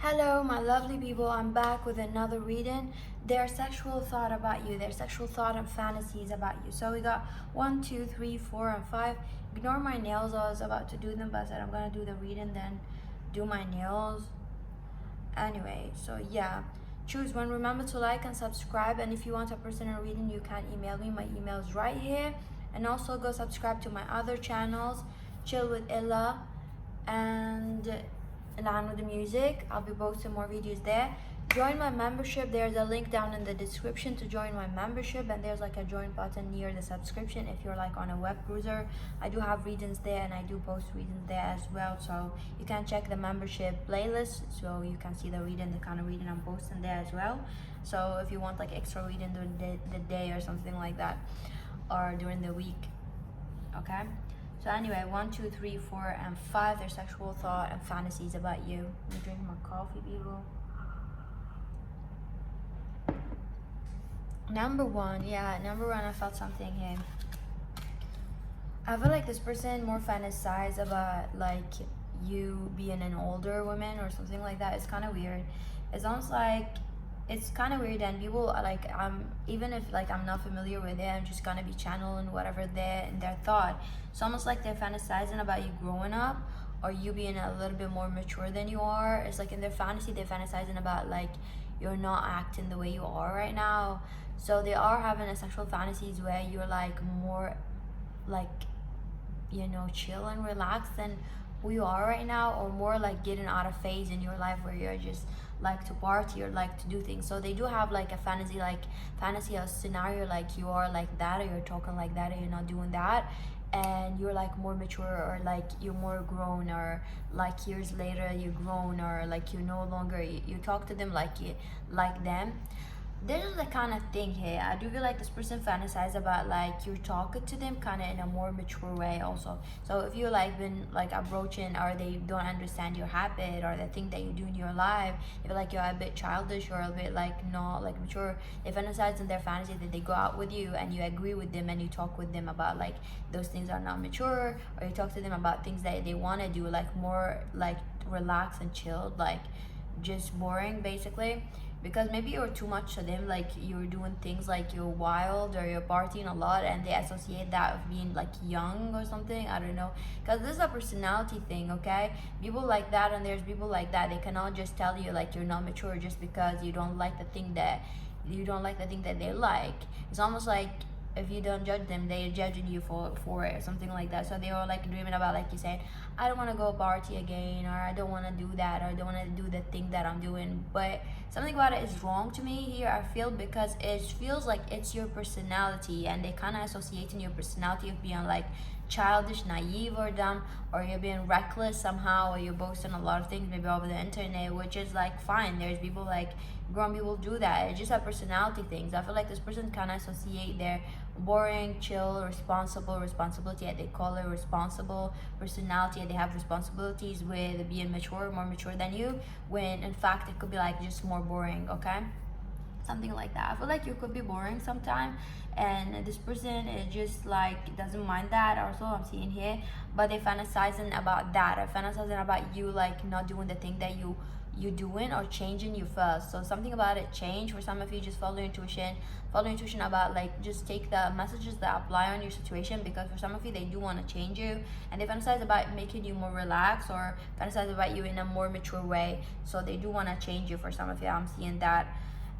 Hello, my lovely people. I'm back with another reading. Their sexual thought about you, their sexual thought and fantasies about you. So we got 1, 2, 3, 4, and 5. Ignore my nails. I was about to do them, but I said I'm gonna do the reading, then do my nails. Anyway, so yeah. Choose one. Remember to like and subscribe. And if you want a personal reading, you can email me. My email is right here. And also go subscribe to my other channels, Chill with Ella and Along with the Music. I'll be posting more videos there. Join my membership. There's a link down in the description to join my membership, and there's like a join button near the subscription if you're like on a web browser. I do have readings there, and I do post readings there as well, so you can check the membership playlist so you can see the reading, the kind of reading I'm posting there as well. So if you want like extra reading during the day or something like that, or during the week, okay? So anyway, 1, 2, 3, 4, and 5, their sexual thought and fantasies about you. Let me drink my coffee, people. Number one, I felt something here. I feel like this person more fantasize about like you being an older woman or something like that. It's kind of weird. It's almost like it's kind of weird, and people are like, even if like I'm not familiar with it, I'm just gonna be channeling whatever they're in their thought. It's almost like they're fantasizing about you growing up or you being a little bit more mature than you are. It's like in their fantasy they're fantasizing about like you're not acting the way you are right now. So they are having a sexual fantasies where you're like more like, you know, chill and relaxed than who you are right now, or more like getting out of phase in your life where you're just like to party or like to do things. So they do have like a fantasy a scenario like you are like that, or you're talking like that, or you're not doing that, and you're like more mature, or like you're more grown, or like years later you're grown, or like you no longer you talk to them like you like them. This is the kind of thing here. I do feel like this person fantasize about like you're talking to them kind of in a more mature way also. So if you like been like approaching, or they don't understand your habit or the thing that you do in your life, if like you're a bit childish or a bit like not like mature, they fantasize in their fantasy that they go out with you and you agree with them and you talk with them about like those things are not mature, or you talk to them about things that they want to do like more like relaxed and chilled, like just boring basically. Because maybe you're too much to them, like you're doing things like you're wild or you're partying a lot, and they associate that with being like young or something. I don't know, because this is a personality thing, okay? People like that, and there's people like that. They cannot just tell you like you're not mature just because you don't like the thing that they like. It's almost like if you don't judge them, they're judging you for it or something like that. So they are like dreaming about, like you said, I don't want to go party again, or I don't want to do that, or I don't want to do the thing that I'm doing. But something about it is wrong to me here, I feel, because it feels like it's your personality, and they kind of associating your personality of being like childish, naive, or dumb, or you're being reckless somehow, or you're boasting a lot of things maybe over the internet, which is like fine. There's people like grown people do that. It's just a personality things. I feel like this person kind of associate their boring, chill, responsibility, and they call it responsible personality, and they have responsibilities with being mature, more mature than you, when in fact it could be like just more boring, okay? Something like that. I feel like you could be boring sometime, and this person is just like doesn't mind that. Also, I'm seeing here, but they fantasizing about that, or fantasizing about you like not doing the thing that you doing, or changing you first. So something about it change. For some of you, just follow intuition about like just take the messages that apply on your situation, because for some of you they do want to change you, and they fantasize about making you more relaxed, or fantasize about you in a more mature way. So they do want to change you. For some of you, I'm seeing that.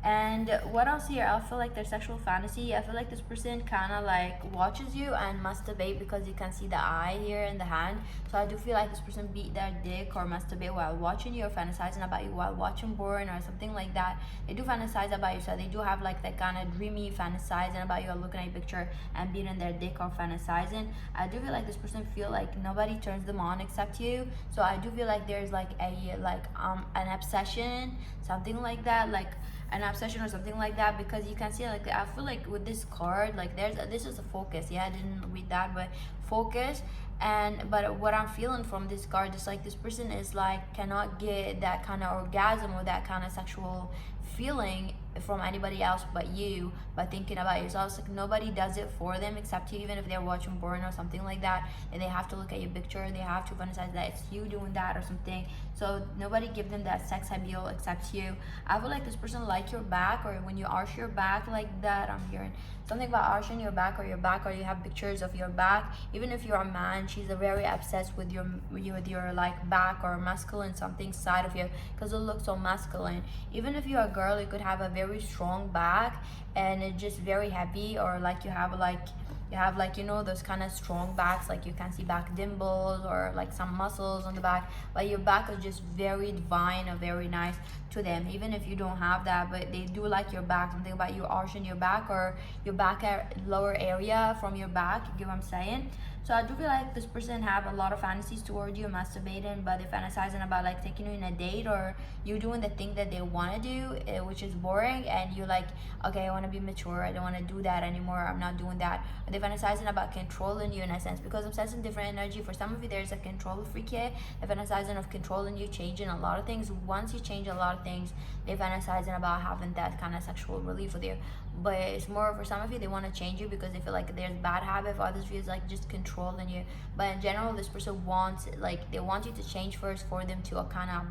And what else here? I feel like their sexual fantasy, I feel like this person kind of like watches you and masturbate, because you can see the eye here in the hand. So I do feel like this person beat their dick or masturbate while watching you, or fantasizing about you while watching porn or something like that. They do fantasize about you, so they do have like that kind of dreamy fantasizing about you, or looking at your picture and beating their dick or fantasizing. I do feel like this person feel like nobody turns them on except you. So I do feel like there's like an obsession, something like that, like an obsession or something like that, because you can see like I feel like with this card, like this is a focus. Yeah, I didn't read that, but focus. But what I'm feeling from this card is like this person is like cannot get that kind of orgasm or that kind of sexual feeling from anybody else but you, by thinking about yourself. It's like nobody does it for them except you. Even if they're watching porn or something like that, and they have to look at your picture, they have to fantasize that it's you doing that or something. So nobody give them that sex appeal except you. I feel like this person like your back, or when you arch your back like that, I'm hearing something about arching your back, or you have pictures of your back. Even if you're a man, she's very obsessed with your like back or masculine something side of you, because it looks so masculine. Even if you're a girl, you could have a very strong back and it's just very heavy, or like you have like, you know, those kind of strong backs, like you can see back dimples or like some muscles on the back, but your back is just very divine or very nice to them, even if you don't have that. But they do like your back, something about you arching your back, or your back lower area from your back, you get what I'm saying? So I do feel like this person have a lot of fantasies toward you, masturbating, but they're fantasizing about like taking you in a date, or you doing the thing that they want to do, which is boring, and you're like, okay, I want to be mature, I don't want to do that anymore, I'm not doing that. Or they're fantasizing about controlling you in a sense, because I'm sensing different energy. For some of you, there's a control freak here. They're fantasizing of controlling you, changing a lot of things. Once you change a lot of things, they're fantasizing about having that kind of sexual relief with you. But it's more for some of you, they want to change you because they feel like there's bad habit. For others of you, it's like just controlling you. But in general, this person wants, like, they want you to change first for them to kind of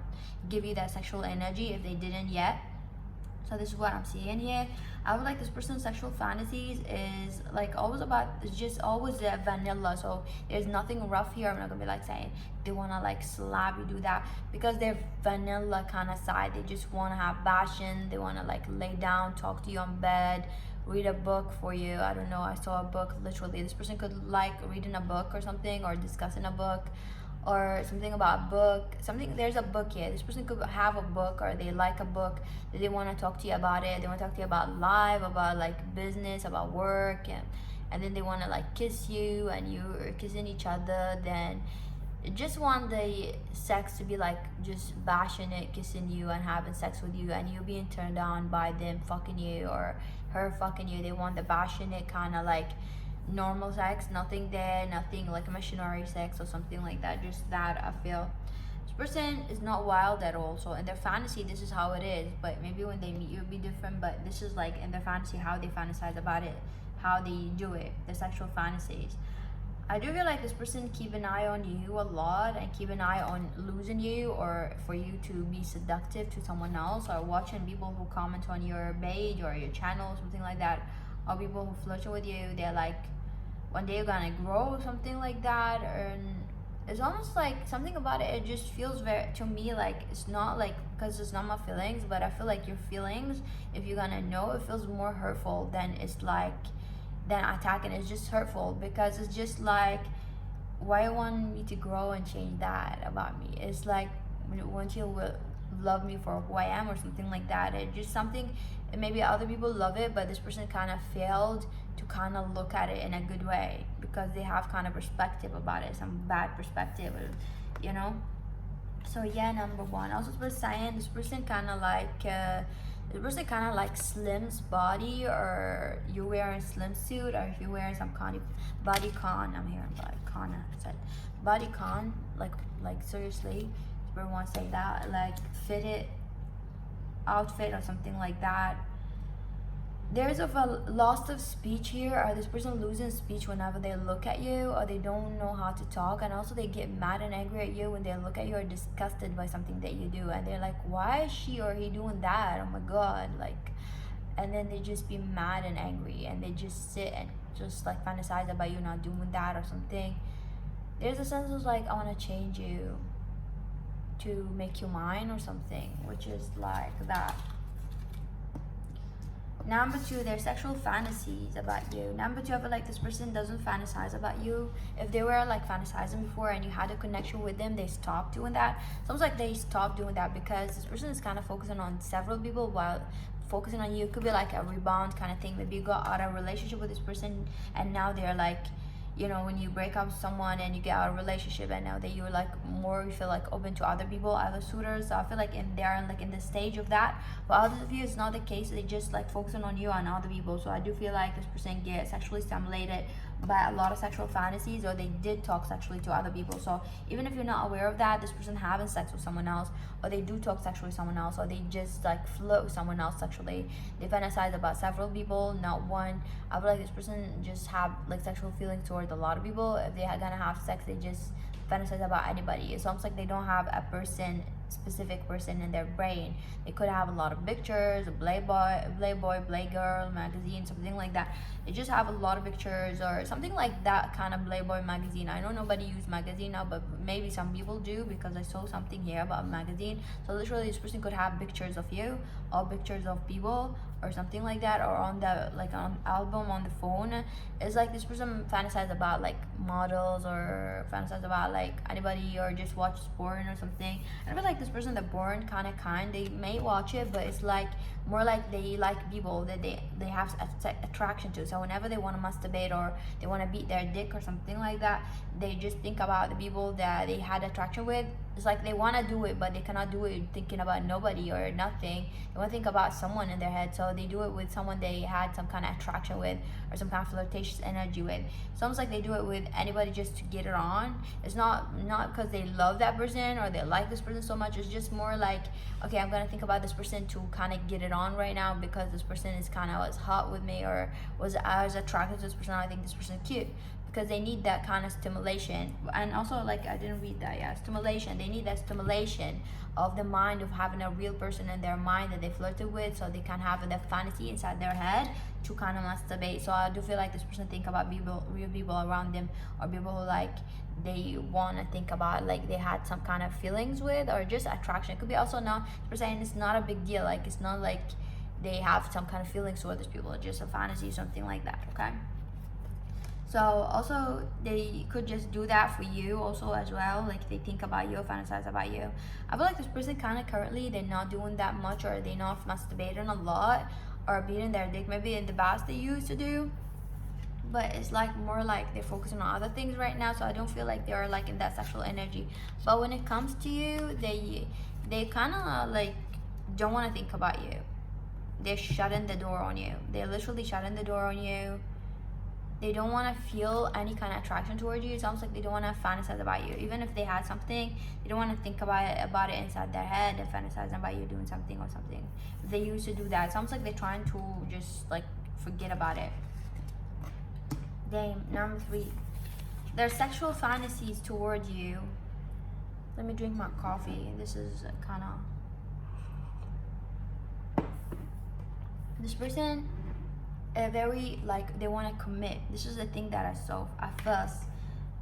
give you that sexual energy if they didn't yet. So this is what I'm seeing here. I would like this person's sexual fantasies is like always about, it's just always vanilla. So there's nothing rough here. I'm not gonna be like saying they wanna like slap you, do that, because they're vanilla kind of side. They just wanna have passion. They wanna like lay down, talk to you on bed, read a book for you. I don't know, I saw a book literally. This person could like reading a book or something, or discussing a book, or something about a book, something, there's a book here. This person could have a book, or they like a book, that they want to talk to you about it. They want to talk to you about life, about like business, about work, and then they want to like kiss you, and you're kissing each other. Then just want the sex to be like just passionate, kissing you and having sex with you, and you being turned on by them fucking you or her fucking you. They want the passionate kind of like normal sex, nothing there, nothing like missionary sex or something like that. Just that, I feel this person is not wild at all. So in their fantasy, this is how it is, but maybe when they meet you, it'll be different. But this is like in their fantasy, how they fantasize about it, how they do it, the sexual fantasies. I do feel like this person keep an eye on you a lot, and keep an eye on losing you, or for you to be seductive to someone else, or watching people who comment on your page or your channel, something like that, or people who flirt with you. They're like, one day you're gonna grow or something like that. And it's almost like something about it, it just feels very, to me, like it's not like, because it's not my feelings, but I feel like your feelings, if you're gonna know, it feels more hurtful than it's like, than attacking. It's just hurtful, because it's just like, why you want me to grow and change that about me? It's like, once you will love me for who I am or something like that. It's just something, maybe other people love it, but this person kind of failed to kind of look at it in a good way, because they have kind of perspective about it, some bad perspective, you know. So yeah, number one, also this person saying this person kind of like slims body, or you're wearing slim suit, or if you're wearing some kind of body con, I'm hearing body con, I said body con, like seriously, people want to say that, like fitted outfit or something like that. There's a loss of speech here, or this person losing speech whenever they look at you, or they don't know how to talk. And also they get mad and angry at you when they look at you, or disgusted by something that you do, and they're like, why is she or he doing that? Oh my god, like, and then they just be mad and angry, and they just sit and just like fantasize about you not doing that or something. There's a sense of like, I want to change you to make you mine or something, which is like that. Number two, their sexual fantasies about you. Number two, I feel like this person doesn't fantasize about you. If they were like fantasizing before and you had a connection with them, they stopped doing that. Sounds like they stopped doing that because this person is kind of focusing on several people while focusing on you. It could be like a rebound kind of thing. Maybe you got out of a relationship with this person, and now they're like, you know, when you break up with someone and you get out of a relationship, and now that you're like more, you feel like open to other people, other suitors. So I feel like they're like in the stage of that. But others of you, it's not the case. They just like focusing on you and other people. So I do feel like this person gets sexually stimulated by a lot of sexual fantasies, or they did talk sexually to other people. So even if you're not aware of that, this person having sex with someone else, or they do talk sexually with someone else, or they just like flirt with someone else sexually. They fantasize about several people, not one. I feel like this person just have like sexual feelings towards a lot of people. If they're gonna have sex, they just fantasize about anybody. It's almost like they don't have a specific person in their brain. They could have a lot of pictures, a Playboy, Playgirl magazine, something like that. They just have a lot of pictures or something like that kind of Playboy magazine. I know nobody use magazine now, but maybe some people do, because I saw something here about magazine. So literally this person could have pictures of you or pictures of people or something like that, or on the like on album on the phone. It's like this person fantasize about like models, or fantasize about like anybody, or just watch porn or something. And I feel like this person, the porn kind, they may watch it, but it's like more like they like people that they have attraction to. So whenever they want to masturbate or they want to beat their dick or something like that, they just think about the people that they had attraction with. It's like they want to do it, but they cannot do it thinking about nobody or nothing. They want to think about someone in their head, so they do it with someone they had some kind of attraction with, or some kind of flirtatious energy with. It's almost like they do it with anybody just to get it on. It's not because they love that person or they like this person so much. It's just more like, okay, I'm gonna think about this person to kind of get it on right now, because this person is kind of was hot with me, or I was attracted to this person. I think this person is cute, because they need that kind of stimulation. And also, like, I didn't read that, yeah, stimulation. They need that stimulation of the mind, of having a real person in their mind that they flirted with, so they can have that fantasy inside their head to kind of masturbate. So I do feel like this person think about people, real people around them, or people who like they want to think about, like they had some kind of feelings with, or just attraction. It could be also not, for saying it's not a big deal, like it's not like they have some kind of feelings toward these people, it's just a fantasy, something like that, okay? So also they could just do that for you also as well, like they think about you, fantasize about you. I feel like this person kind of currently they're not doing that much, or they're not masturbating a lot or beating their dick. Maybe in the past they used to do, but it's like more like they're focusing on other things right now. So I don't feel like they're like in that sexual energy. But when it comes to you, they kind of like don't want to think about you. They're shutting the door on you. They're literally shutting the door on you. They don't want to feel any kind of attraction towards you. It sounds like they don't want to fantasize about you. Even if they had something, they don't want to think about it inside their head and fantasize about you doing something or something. If they used to do that, it sounds like they're trying to just like forget about it. Game number 3. Their sexual fantasies towards you. Let me drink my coffee. This is kind of... This person... very like they want to commit. This is the thing that I saw at first.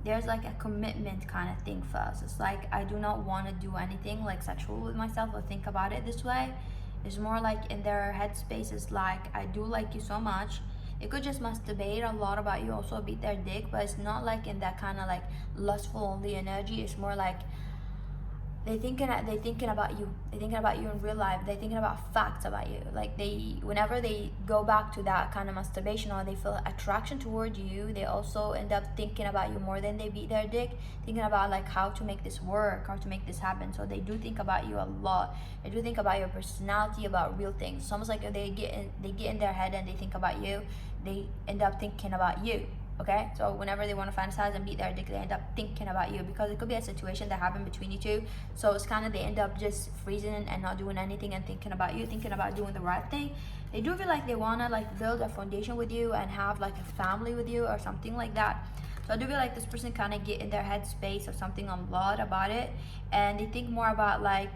There's like a commitment kind of thing first. It's like I do not want to do anything like sexual with myself or think about it this way. It's more like in their headspace. It's like I do like you so much. It could just masturbate a lot about you, also beat their dick, but it's not like in that kind of like lustful only energy. It's more like they're thinking about you. They're thinking about you in real life. They're thinking about facts about you. Like whenever they go back to that kind of masturbation, or they feel attraction towards you, they also end up thinking about you more than they beat their dick. Thinking about like how to make this work, how to make this happen. So they do think about you a lot. They do think about your personality, about real things. It's almost like if they get in their head and they think about you, they end up thinking about you. Okay, so whenever they want to fantasize and beat their dick, they end up thinking about you, because it could be a situation that happened between you two. So it's kind of they end up just freezing and not doing anything and thinking about you, thinking about doing the right thing. They do feel like they want to like build a foundation with you and have like a family with you or something like that. So I do feel like this person kind of get in their head space or something a lot about it, and they think more about like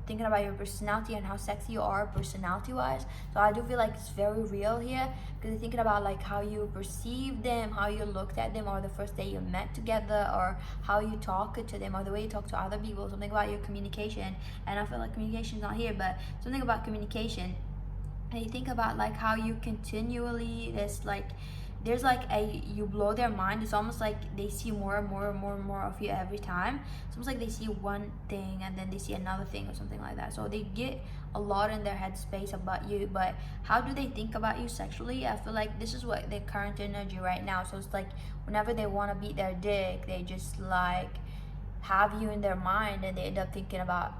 thinking about your personality and how sexy you are personality wise. So I do feel like it's very real here, because they're thinking about like how you perceive them, how you looked at them, or the first day you met together, or how you talk to them, or the way you talk to other people, something about your communication. And I feel like communication is not here, but something about communication. And you think about like how you continually there's like you blow their mind. It's almost like they see more and more and more and more of you every time. It's almost like they see one thing and then they see another thing or something like that. So they get a lot in their headspace about you. But how do they think about you sexually? I feel like this is what their current energy right now. So it's like whenever they want to beat their dick, they just like have you in their mind, and they end up thinking about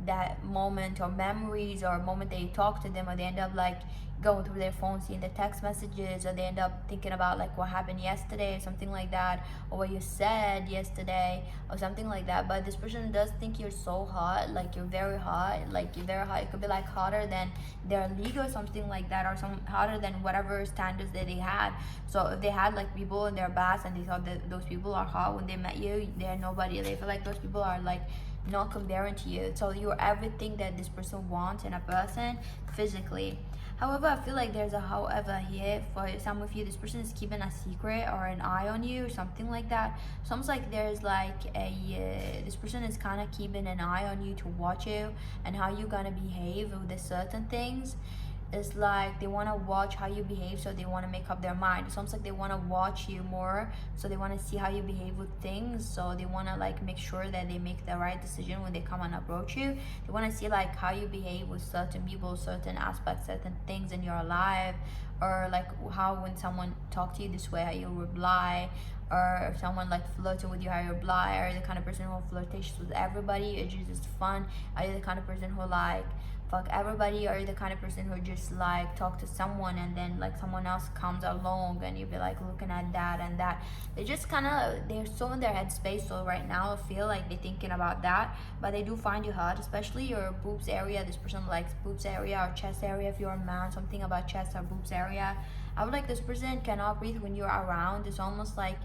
that moment or memories or moment they talk to them, or they end up like going through their phone seeing the text messages, or they end up thinking about like what happened yesterday or something like that, or what you said yesterday or something like that. But this person does think you're so hot, like you're very hot, like you're very hot. It could be like hotter than their league or something like that, or some hotter than whatever standards that they had. So if they had like people in their past and they thought that those people are hot when they met you, they're nobody. They feel like those people are like not comparing to you. So you're everything that this person wants in a person physically. However, I feel like there's a however here. For some of you, this person is keeping a secret or an eye on you or something like that. Sounds like there's like this person is kind of keeping an eye on you to watch you and how you're gonna behave with the certain things. It's like they want to watch how you behave, so they want to make up their mind. It's almost like they want to watch you more, so they want to see how you behave with things, so they want to like make sure that they make the right decision when they come and approach you. They want to see like how you behave with certain people, certain aspects, certain things in your life, or like how when someone talks to you this way, how you reply, or if someone like flirting with you, how you reply. Are you the kind of person who flirtatious with everybody? It's just fun? Are you the kind of person who like fuck everybody? Or are you the kind of person who just like talk to someone and then like someone else comes along and you'll be like looking at that and that? They just kind of, they're so in their headspace. So right now I feel like they're thinking about that, but they do find you hot, especially your boobs area. This person likes boobs area or chest area. If you're a man, something about chest or boobs area. I would like this person cannot breathe when you're around. It's almost like,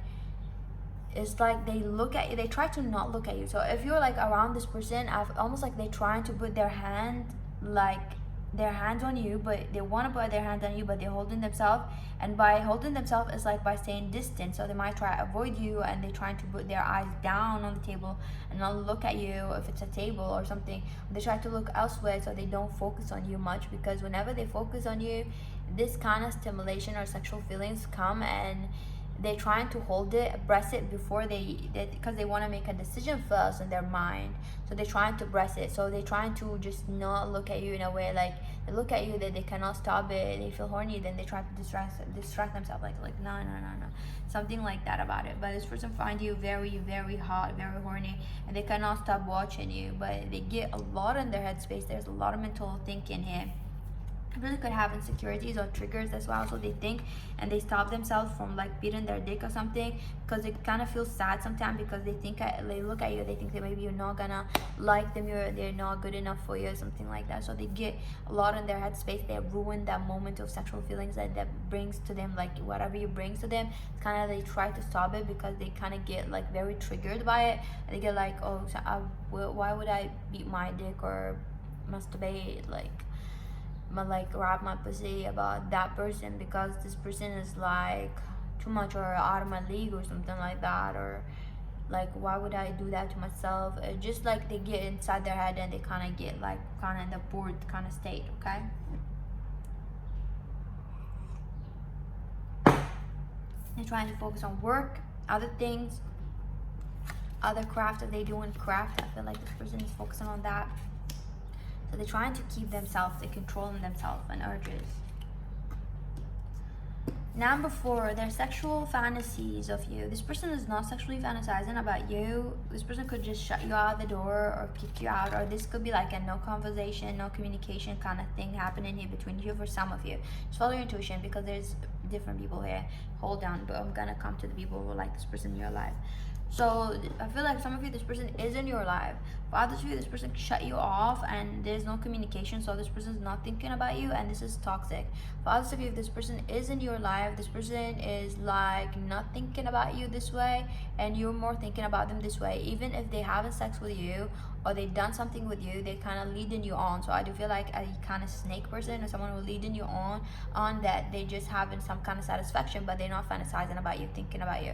it's like they look at you, they try to not look at you. So if you're like around this person, I've almost like they're trying to put their hand, like their hands on you, but they want to put their hands on you, but they're holding themselves. And by holding themselves, it's like by staying distant. So they might try to avoid you, and they're trying to put their eyes down on the table and not look at you if it's a table or something. They try to look elsewhere so they don't focus on you much, because whenever they focus on you, this kind of stimulation or sexual feelings come, and they're trying to hold it, press it before because they want to make a decision first in their mind. So they're trying to press it. So they're trying to just not look at you in a way like they look at you that they cannot stop it. They feel horny, then they try to distract themselves like no, something like that about it. But this person finds you very, very hot, very horny, and they cannot stop watching you. But they get a lot in their headspace. There's a lot of mental thinking here. Really could have insecurities or triggers as well, so they think and they stop themselves from like beating their dick or something, because they kind of feel sad sometimes, because they think they look at you, they think that maybe you're not gonna like them, they're not good enough for you or something like that. So they get a lot in their headspace. They ruin that moment of sexual feelings that brings to them, like whatever you brings to them. It's kind of, they try to stop it because they kind of get like very triggered by it, and they get like, oh, so why would I beat my dick or masturbate like grab my pussy about that person, because this person is like too much or out of my league or something like that, or like why would I do that to myself? It's just like they get inside their head and they kind of get like kind of in the bored kind of state. Okay, they're trying to focus on work, other things, other craft that they do in craft. I feel like this person is focusing on that. So they're trying to keep themselves, they're controlling themselves and urges. Number 4, their sexual fantasies of you. This person is not sexually fantasizing about you. This person could just shut you out the door or kick you out, or this could be like a no conversation, no communication kind of thing happening here between you for some of you. Just follow your intuition, because there's different people here. Hold on, but I'm gonna come to the people who like this person in your life. So I feel like some of you, this person is in your life. For others of you, this person shut you off and there's no communication, so this person is not thinking about you, and this is toxic. For others of you, if this person is in your life, this person is like not thinking about you this way, and you're more thinking about them this way. Even if they haven't sex with you or they've done something with you, they kind of leading you on. So I do feel like a kind of snake person, or someone who leading you on that they just having some kind of satisfaction, but they're not fantasizing about you, thinking about you.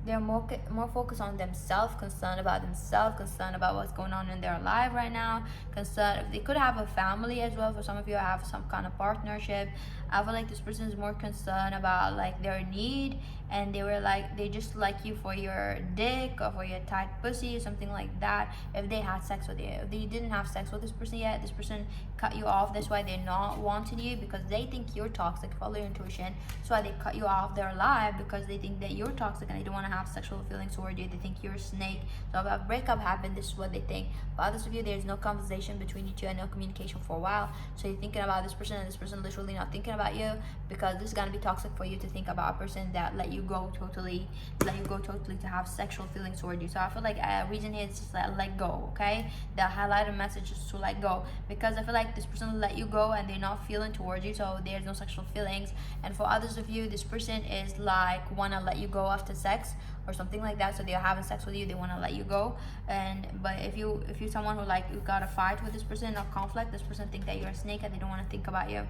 They're more focused on themselves, concerned about themselves, concerned about what's going on in their life right now, concerned. They could have a family as well. For some of you, have some kind of partnership. I feel like this person is more concerned about like their need, and they just like you for your dick or for your tight pussy or something like that. If they had sex with you, if they didn't have sex with this person yet, this person cut you off. That's why they're not wanting you, because they think you're toxic. Follow your intuition. That's why they cut you off their life, because they think that you're toxic and they don't want to have sexual feelings toward you. They think you're a snake. So if a breakup happened, this is what they think. For others of you, there's no conversation between you two and no communication for a while. So you're thinking about this person, and this person literally not thinking about you, because this is gonna be toxic for you to think about a person that let you go totally to have sexual feelings toward you. So I feel like a reason here is just let go, okay? The highlighted message is to let go, because I feel like this person let you go and they're not feeling towards you, so there's no sexual feelings. And for others of you, this person is like wanna let you go after sex or something like that. So they're having sex with you, they want to let you go. But if you're someone who like you got a fight with this person or conflict, this person think that you're a snake and they don't want to think about you.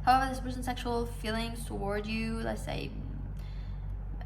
However, this person's sexual feelings toward you, let's say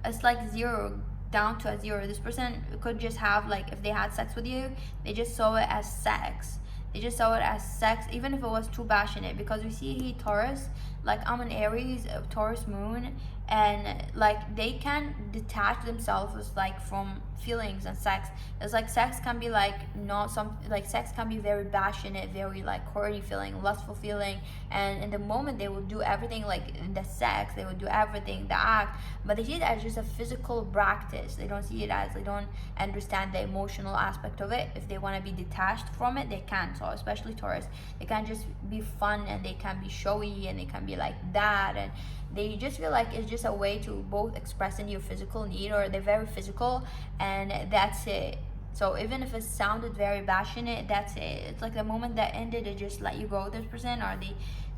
it's like 0 down to a 0. This person could just have, like, if they had sex with you, they just saw it as sex. They just saw it as sex, even if it was too passionate. Because we see he Taurus, like I'm an Aries, Taurus moon, and like they can detach themselves like from feelings and sex. It's like sex can be like not some, like sex can be very passionate, very like horny feeling, lustful feeling, and in the moment they will do everything, like in the sex they will do everything, the act, but they see it as just a physical practice. They don't see it as, they don't understand the emotional aspect of it. If they want to be detached from it, they can. So especially Taurus, they can just be fun and they can be showy and they can be like that, and they just feel like it's just a way to both expressing your physical need, or they're very physical and that's it. So even if it sounded very passionate, that's it. It's like the moment that ended, they just let you go, this person, or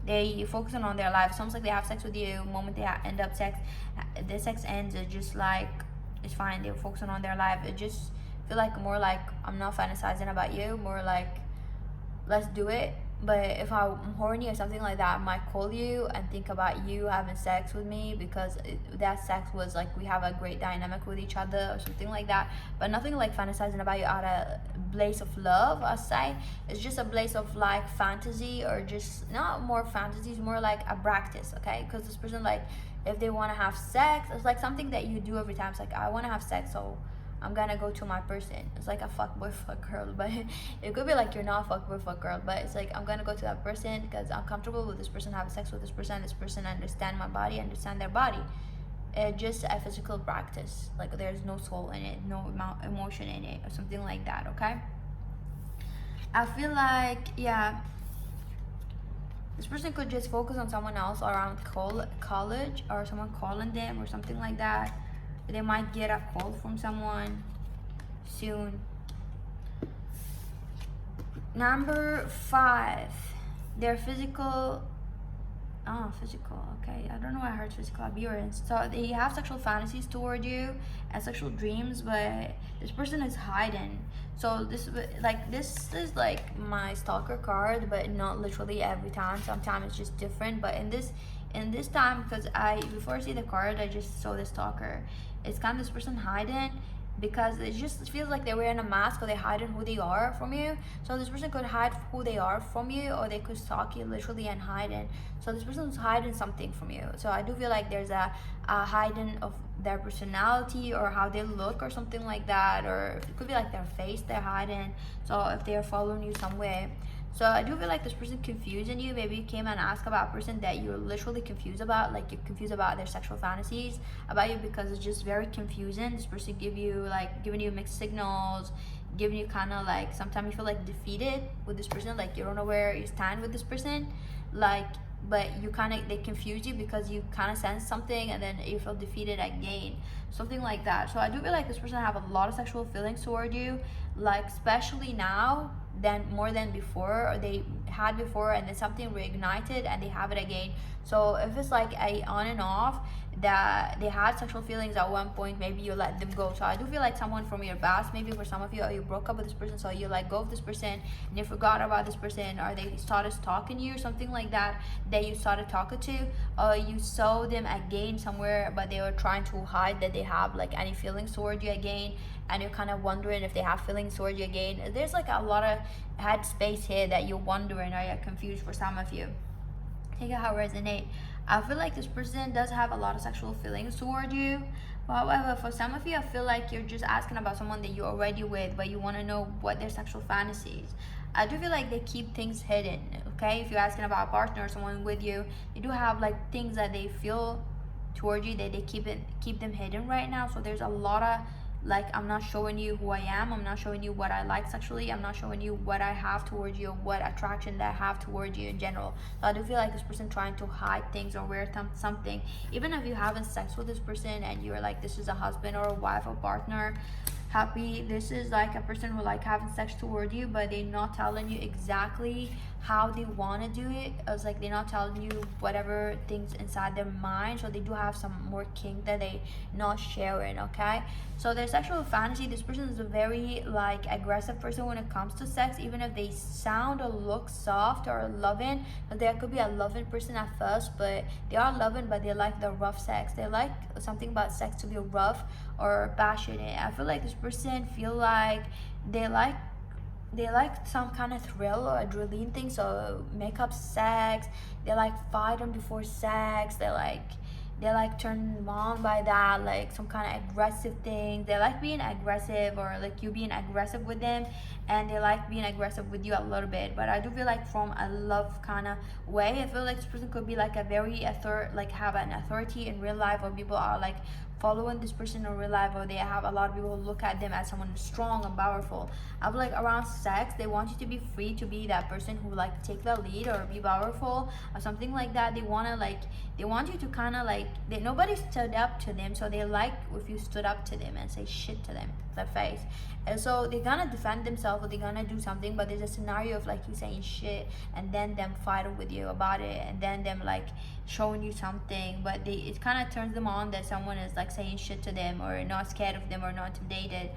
they focusing on their life. It's almost like they have sex with you, the moment they end up sex, the sex ends, it's just like it's fine, they're focusing on their life. It just feel like more like I'm not fantasizing about you, more like let's do it. But if I'm horny or something like that, I might call you and think about you having sex with me, because that sex was like we have a great dynamic with each other or something like that. But nothing like fantasizing about you out of place of love, I say. It's just a place of like fantasy, or just not more fantasies, more like a practice, okay? Because this person, like if they want to have sex, it's like something that you do every time. It's like I want to have sex, so I'm gonna go to my person. It's like a fuck boy, fuck girl, but it could be like you're not a fuck boy, fuck girl, but it's like I'm gonna go to that person because I'm comfortable with this person, having sex with this person understand my body, understand their body. It's just a physical practice. Like there's no soul in it, no emotion in it, or something like that, okay? I feel like, yeah, this person could just focus on someone else around college, or someone calling them or something like that. They might get a call from someone soon. Number 5, their physical, okay, I don't know why I heard physical appearance. So they have sexual fantasies toward you and sexual dreams, but this person is hiding. So this is like my stalker card, but not literally every time. Sometimes it's just different, but in this time, because before I see the card, I just saw the stalker. It's kind of this person hiding, because it just feels like they're wearing a mask, or they're hiding who they are from you. So this person could hide who they are from you, or they could stalk you literally and hiding. So this person's hiding something from you. So I do feel like there's a hiding of their personality, or how they look, or something like that, or it could be like their face they're hiding. So if they're following you somewhere. So I do feel like this person confusing you. Maybe you came and asked about a person that you're literally confused about, like you're confused about their sexual fantasies about you, because it's just very confusing. This person giving you mixed signals, giving you kind of like, sometimes you feel like defeated with this person, like you don't know where you stand with this person, like, but they confuse you because you kind of sense something, and then you feel defeated again, something like that. So I do feel like this person have a lot of sexual feelings toward you, like especially now than more than before, or they had before, and then something reignited and they have it again. So if it's like a on and off, that they had sexual feelings at one point, maybe you let them go. So I do feel like someone from your past, maybe for some of you, or you broke up with this person, so you let go of this person and you forgot about this person, or they started stalking you or something like that, that you started talking to, or you saw them again somewhere, but they were trying to hide that they have like any feelings toward you again, and you're kind of wondering if they have feelings toward you again. There's like a lot of head space here that you're wondering, or you're confused for some of you. Take it how it resonate. I feel like this person does have a lot of sexual feelings toward you. However, for some of you, I feel like you're just asking about someone that you're already with, but you want to know what their sexual fantasies. I do feel like they keep things hidden, okay? If you're asking about a partner or someone with you, they do have like things that they feel towards you, that they keep them hidden right now. So there's a lot of like, I'm not showing you who I am, I'm not showing you what I like sexually, I'm not showing you what I have towards you, what attraction that I have towards you in general. So I do feel like this person trying to hide things or wear something. Even if you having sex with this person and you're like, this is a husband or a wife or partner, happy, this is like a person who like having sex toward you, but they're not telling you exactly how they want to do it. It's like they're not telling you whatever things inside their mind. So they do have some more kink that they not sharing. Okay, so their sexual fantasy, this person is a very like aggressive person when it comes to sex, even if they sound or look soft or loving. But there could be a loving person at first, but they are loving, but they like the rough sex. They like something about sex to be rough or passionate. I feel like this person feel like they like some kind of thrill or adrenaline thing. So make up sex, they like fight them before sex, they like turned on by that, like some kind of aggressive thing. They like being aggressive, or like you being aggressive with them, and they like being aggressive with you a little bit. But I do feel like from a love kind of way, I feel like this person could be like a very like have an authority in real life, or people are like following this person in real life, or they have a lot of people who look at them as someone strong and powerful. I feel like around sex, they want you to be free to be that person who like take the lead or be powerful or something like that. They want you to kind of like, nobody stood up to them, so they like if you stood up to them and say shit to them to their face. And so they're gonna defend themselves, or they're gonna do something, but there's a scenario of like you saying shit and then them fighting with you about it, and then them like showing you something, but it kind of turns them on that someone is like saying shit to them, or not scared of them, or not intimidated.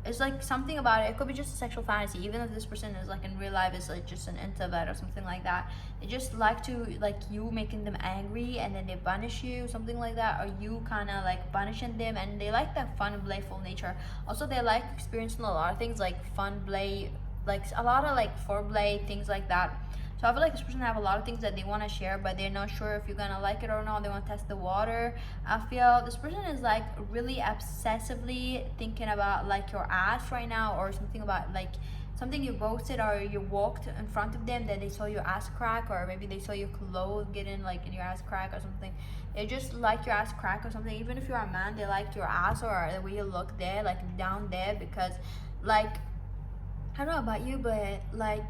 It's like something about it. It could be just a sexual fantasy, even if this person is like in real life is like just an introvert or something like that. They just like to like you making them angry, and then they punish you, something like that, or you kind of like punishing them. And they like that fun and playful nature. Also, they like experiencing a lot of things like fun play, like a lot of like foreplay, things like that. So I feel like this person have a lot of things that they want to share, but they're not sure if you're gonna like it or not. They want to test the water. I feel this person is like really obsessively thinking about like your ass right now, or something about like something you posted or you walked in front of them that they saw your ass crack, or maybe they saw your clothes getting like in your ass crack or something. They just like your ass crack or something. Even if you're a man, they like your ass or the way you look there, like down there, because like I don't know about you, but like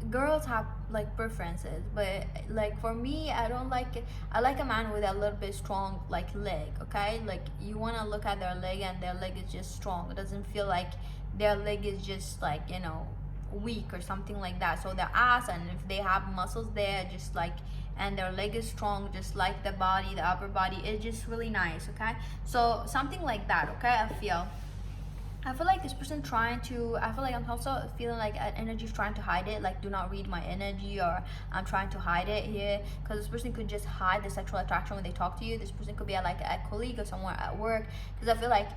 girls have like preferences. But like for me, I don't like it. I like a man with a little bit strong like leg. Okay, like you want to look at their leg, and their leg is just strong. It doesn't feel like their leg is just like, you know, weak or something like that. So their ass, and if they have muscles there, just like, and their leg is strong, just like the body, the upper body, it's just really nice. Okay, so something like that. Okay, I feel like this person I feel like I'm also feeling like an energy is trying to hide it, like do not read my energy, or I'm trying to hide it here, because this person could just hide the sexual attraction when they talk to you. This person could be like a colleague or somewhere at work, because I feel like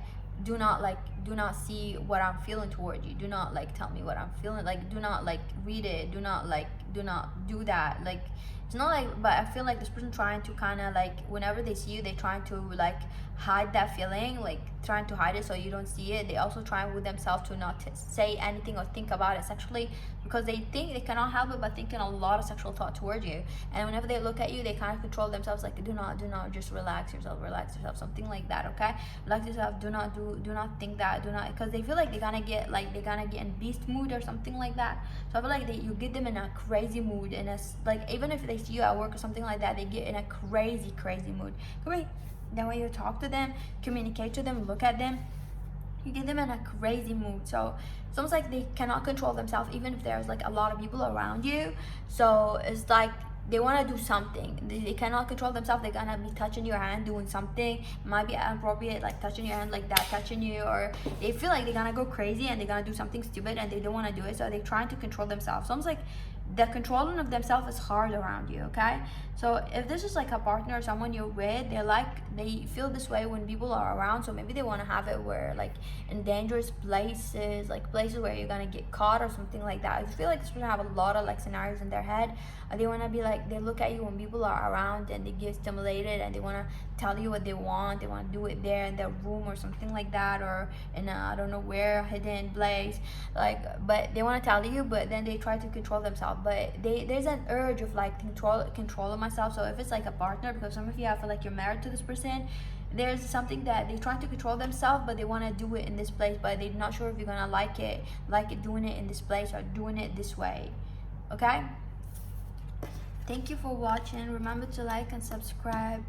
do not see what I'm feeling toward you, do not like tell me what I'm feeling, like do not like read it, do not do that. Like it's not like, but I feel like this person trying to kind of like, whenever they see you, they trying to like hide that feeling, like trying to hide it so you don't see it. They also try with themselves to not say anything or think about it sexually, because they think they cannot help it but thinking a lot of sexual thought towards you. And whenever they look at you, they kind of control themselves, like do not just relax yourself, something like that. Okay, relax yourself, do not think that, do not, because they feel like they're gonna get in beast mood or something like that. So I feel like you get them in a crazy mood, and it's like even if they see you at work or something like that, they get in a crazy mood. Great. Then when you talk to them, communicate to them, look at them, you get them in a crazy mood. So it's almost like they cannot control themselves, even if there's like a lot of people around you. So it's like they want to do something, they cannot control themselves. They're gonna be touching your hand, doing something, it might be inappropriate, like touching your hand like that, touching you, or they feel like they're gonna go crazy and they're gonna do something stupid and they don't want to do it, so they're trying to control themselves. So almost like the controlling of themselves is hard around you. Okay, so if this is like a partner or someone you're with, they feel this way when people are around. So maybe they want to have it where like in dangerous places, like places where you're gonna get caught or something like that. I feel like this person have a lot of like scenarios in their head. They want to be like, they look at you when people are around and they get stimulated, and they want to tell you what they want to do it there in their room or something like that, or in a, I don't know where, hidden place, like, but they want to tell you, but then they try to control themselves. but there's an urge of like controlling myself. So if it's like a partner, because some of you, I feel like you're married to this person, there's something that they're trying to control themselves, but they want to do it in this place, but they're not sure if you're gonna like it doing it in this place or doing it this way. Okay, thank you for watching. Remember to like and subscribe.